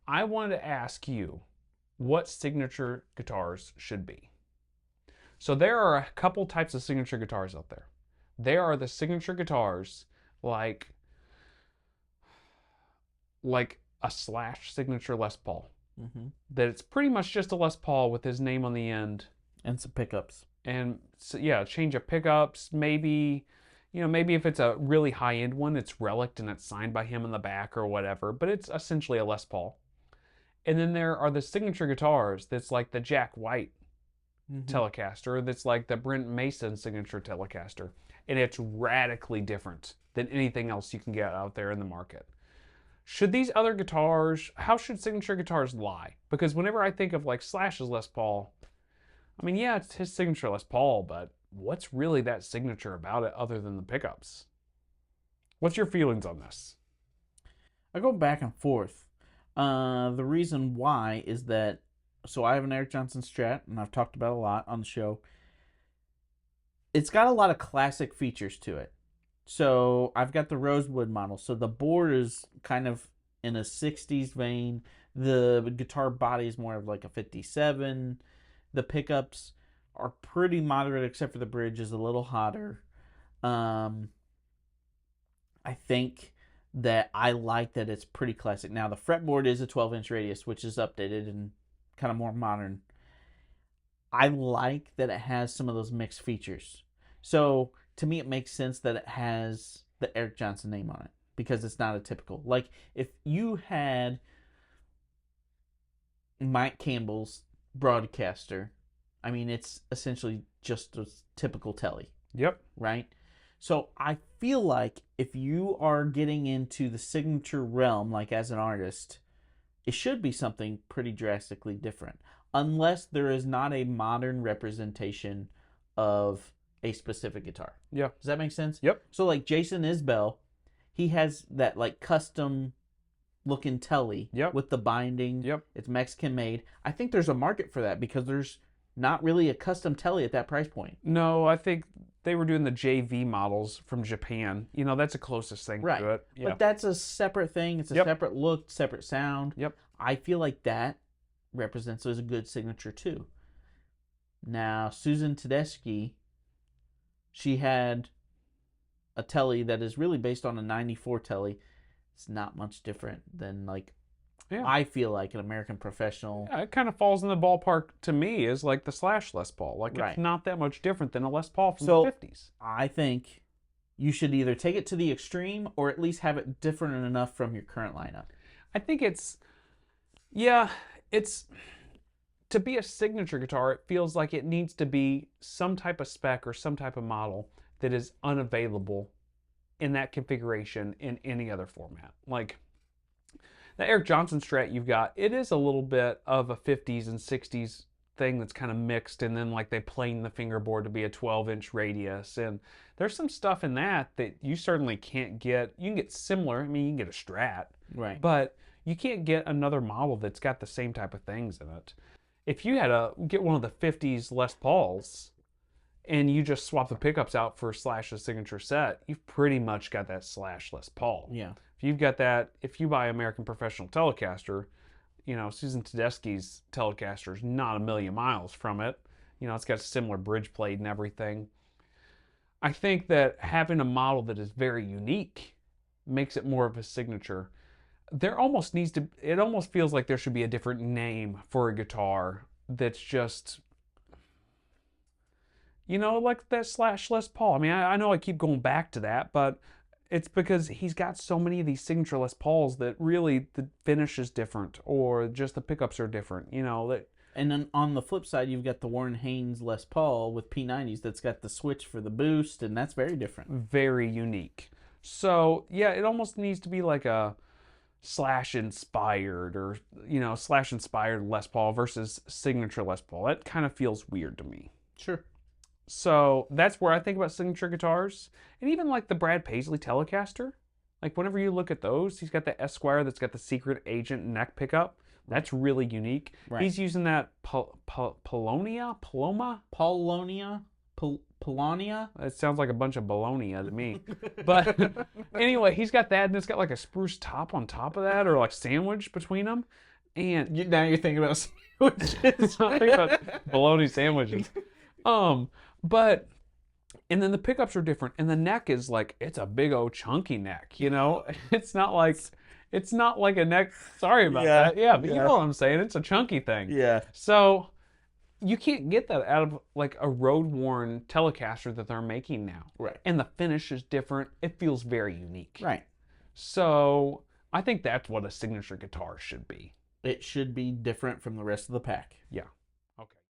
I wanted to ask you what signature guitars should be. So there are a couple types of signature guitars out there. There are the signature guitars like a Slash signature Les Paul. Mm-hmm. That it's pretty much just a Les Paul with his name on the end. And some pickups. And so, yeah, change of pickups, maybe, maybe if it's a really high end one, it's relic and it's signed by him in the back or whatever, but it's essentially a Les Paul. And then there are the signature guitars that's like the Jack White Telecaster, that's like the Brent Mason signature Telecaster, and it's radically different than anything else you can get out there in the market. Should these other guitars, how should signature guitars lie? Because whenever I think of like Slash's Les Paul, I mean, yeah, it's his signature Les Paul, but what's really that signature about it other than the pickups? What's your feelings on this? I go back and forth. The reason why is that, so I have an Eric Johnson Strat, and I've talked about it a lot on the show. It's got a lot of classic features to it. So I've got the Rosewood model. So the board is kind of in a 60s vein. The guitar body is more of like a 57. The pickups are pretty moderate, except for the bridge is a little hotter. I think that I like that it's pretty classic. Now, the fretboard is a 12-inch radius, which is updated and kind of more modern. I like that it has some of those mixed features. So, to me, it makes sense that it has the Eric Johnson name on it because it's not a typical. Like, if you had Mike Campbell's Broadcaster, I mean, it's essentially just a typical Tele. Yep. Right? So I feel like if you are getting into the signature realm, like as an artist, it should be something pretty drastically different. Unless there is not a modern representation of a specific guitar. Yeah. Does that make sense? Yep. So like Jason Isbell, he has that like custom looking Tele with the binding. Yep. It's Mexican made. I think there's a market for that because there's not really a custom Tele at that price point. No, I think they were doing the JV models from Japan. That's the closest thing to it. Yeah. But that's a separate thing. It's a separate look, separate sound. Yep. I feel like that represents as a good signature too. Now, Susan Tedeschi, she had a Tele that is really based on a 94 Tele. It's not much different than I feel like an American Professional. Yeah, it kind of falls in the ballpark to me as like the Slash Les Paul. Like it's not that much different than a Les Paul from the 50s. I think you should either take it to the extreme or at least have it different enough from your current lineup. I think it's to be a signature guitar, it feels like it needs to be some type of spec or some type of model that is unavailable in that configuration in any other format. Like the Eric Johnson Strat you've got, it is a little bit of a 50s and 60s thing that's kind of mixed, and then like they plane the fingerboard to be a 12-inch radius, and there's some stuff in that you certainly can't get. You can get similar. I mean, you can get a Strat, right? But you can't get another model that's got the same type of things in it. If you had to get one of the 50s Les Pauls and you just swap the pickups out for Slash's signature set, you've pretty much got that Slash Les Paul. Yeah. If you've got that, if you buy American Professional Telecaster, Susan Tedeschi's Telecaster is not a million miles from it. It's got a similar bridge plate and everything. I think that having a model that is very unique makes it more of a signature. It almost feels like there should be a different name for a guitar that's just, like that Slash Les Paul. I mean, I know I keep going back to that, but it's because he's got so many of these signature Les Pauls that really the finish is different or just the pickups are different, And then on the flip side, you've got the Warren Haynes Les Paul with P90s that's got the switch for the boost, and that's very different. Very unique. So, yeah, it almost needs to be like a Slash-inspired or, Slash-inspired Les Paul versus signature Les Paul. That kind of feels weird to me. Sure. So that's where I think about signature guitars. And even like the Brad Paisley Telecaster. Like whenever you look at those, he's got the Esquire that's got the secret agent neck pickup. That's really unique. Right. He's using that Polonia? It sounds like a bunch of bologna to me. But anyway, he's got that, and it's got like a spruce top on top of that, or like sandwich between them. And Now you're thinking about sandwiches. I think about bologna sandwiches. But and then the pickups are different, and the neck is like it's a big old chunky neck. It's not like a neck. Sorry about Yeah, that. Yeah, but you yeah. know what I'm saying. It's a chunky thing. Yeah. So you can't get that out of like a road worn Telecaster that they're making now. Right. And the finish is different. It feels very unique. Right. So I think that's what a signature guitar should be. It should be different from the rest of the pack. Yeah. Okay.